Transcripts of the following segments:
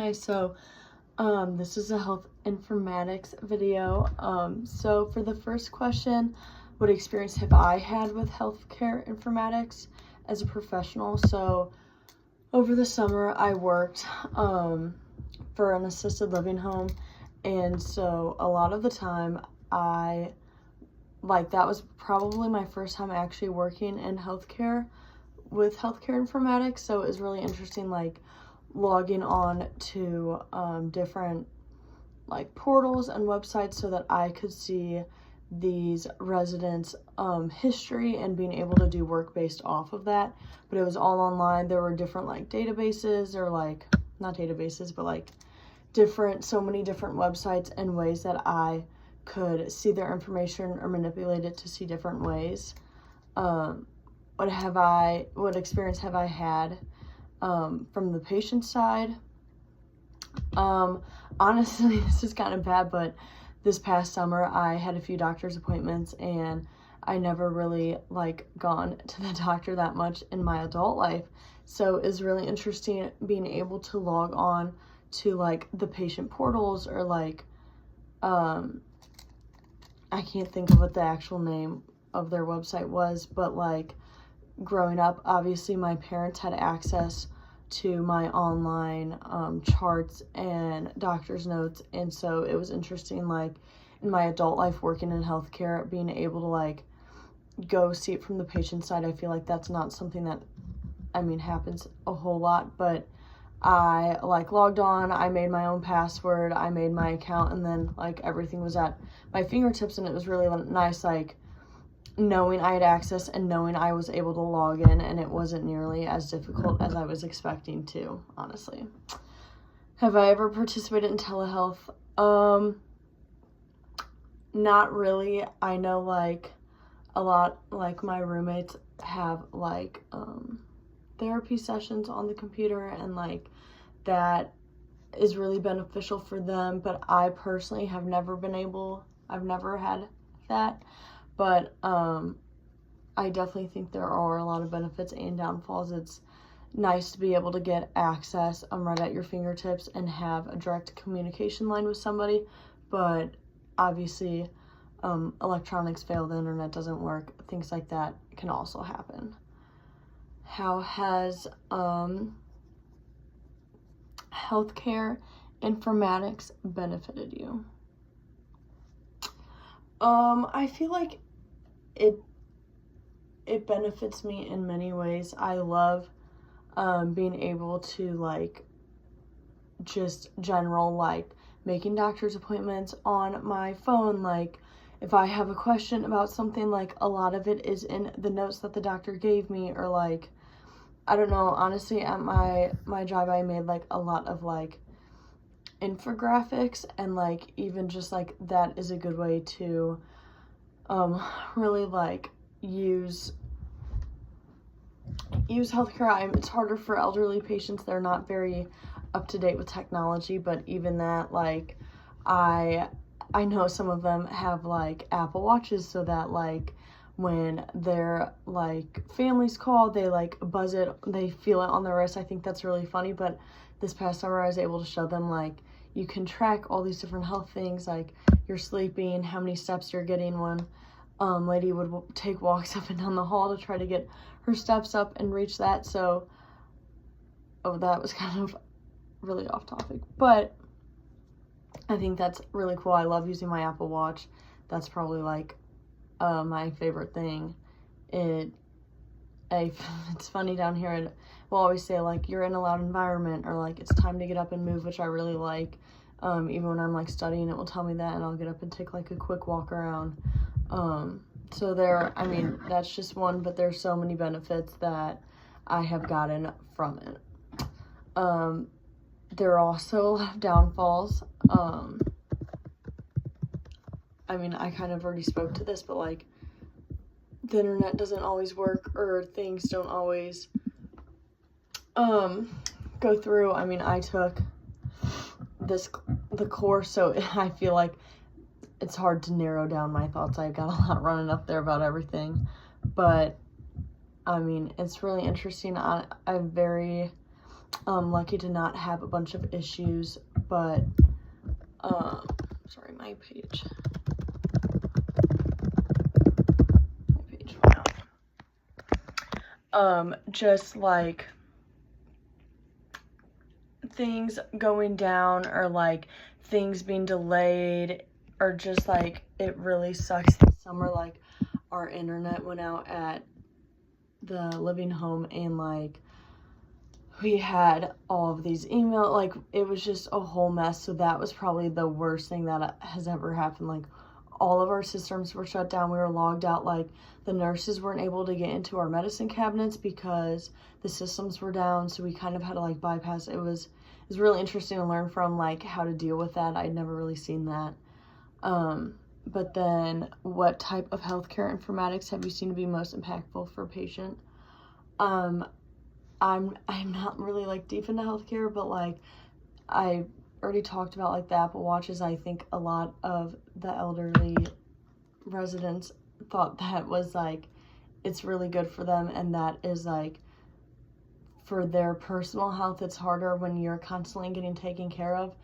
Hi, this is a health informatics video. So for the first question, what experience have I had with healthcare informatics as a professional? So over the summer, I worked for an assisted living home, and so a lot of the time that was probably my first time actually working in healthcare with healthcare informatics. So it was really interesting, logging on to different portals and websites so that I could see these residents' history and being able to do work based off of that. But it was all online. There were different databases, or not databases, but so many different websites and ways that I could see their information or manipulate it to see different ways. What experience have I had from the patient side? Honestly, this is kind of bad, but this past summer I had a few doctor's appointments, and I never really gone to the doctor that much in my adult life. So it's really interesting being able to log on to the patient portals, or I can't think of what the actual name of their website was, but growing up, obviously my parents had access to my online charts and doctor's notes, and so it was interesting in my adult life working in healthcare, being able to go see it from the patient side. I feel like that's not something that happens a whole lot, but I logged on, I made my own password, I made my account, and then everything was at my fingertips, and it was really nice knowing I had access and knowing I was able to log in, and it wasn't nearly as difficult as I was expecting to, honestly. Have I ever participated in telehealth? Not really. I know a lot, my roommates have therapy sessions on the computer, and that is really beneficial for them, but I personally have never had that. But I definitely think there are a lot of benefits and downfalls. It's nice to be able to get access right at your fingertips and have a direct communication line with somebody, but obviously electronics fail, the internet doesn't work, things like that can also happen. How has healthcare informatics benefited you? I feel like it benefits me in many ways. I love being able to just general making doctor's appointments on my phone. If I have a question about something, a lot of it is in the notes that the doctor gave me, or I don't know, honestly, at my job I made a lot of infographics, and even just that is a good way to really use healthcare. It's harder for elderly patients. They're not very up to date with technology, but even that, I know some of them have Apple Watches, so that when their families call, they buzz it, they feel it on their wrist. I think that's really funny. But this past summer I was able to show them you can track all these different health things, you're sleeping, how many steps you're getting. One lady would take walks up and down the hall to try to get her steps up and reach that. So that was kind of really off topic, but I think that's really cool. I love using my Apple Watch. That's probably my favorite thing. It's funny down here, and we'll always say you're in a loud environment, or it's time to get up and move, which I really like. Even when I'm studying, it will tell me that, and I'll get up and take a quick walk around. So that's just one, but there's so many benefits that I have gotten from it. There are also a lot of downfalls. I kind of already spoke to this, but the internet doesn't always work, or things don't always go through. I took the course, so I feel it's hard to narrow down my thoughts. I've got a lot running up there about everything, but it's really interesting. I'm lucky to not have a bunch of issues, but, sorry, my page went out. Just like things going down or like things being delayed, or just like it really sucks this summer. Like our internet went out at the living home, and like we had all of these emails, like it was just a whole mess. So that was probably the worst thing that has ever happened. Like all of our systems were shut down. We were logged out. Like the nurses weren't able to get into our medicine cabinets because the systems were down. So we kind of had to like bypass. It was really interesting to learn from, like how to deal with that. I'd never really seen that. But then what type of healthcare informatics have you seen to be most impactful for a patient? I'm not really like deep into healthcare, but like I already talked about like the Apple Watches. I think a lot of the elderly residents thought that was like, it's really good for them, and that is like for their personal health. It's harder when you're constantly getting taken care of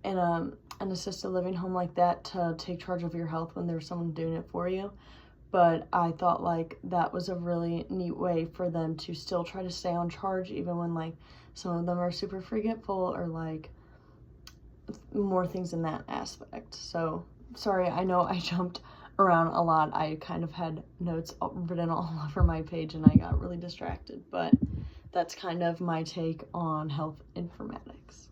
in an assisted living home like that to take charge of your health when there's someone doing it for you. But I thought like that was a really neat way for them to still try to stay on charge, even when like some of them are super forgetful or like more things in that aspect. So sorry, I know I jumped around a lot. I kind of had notes written all over my page and I got really distracted, but that's kind of my take on health informatics.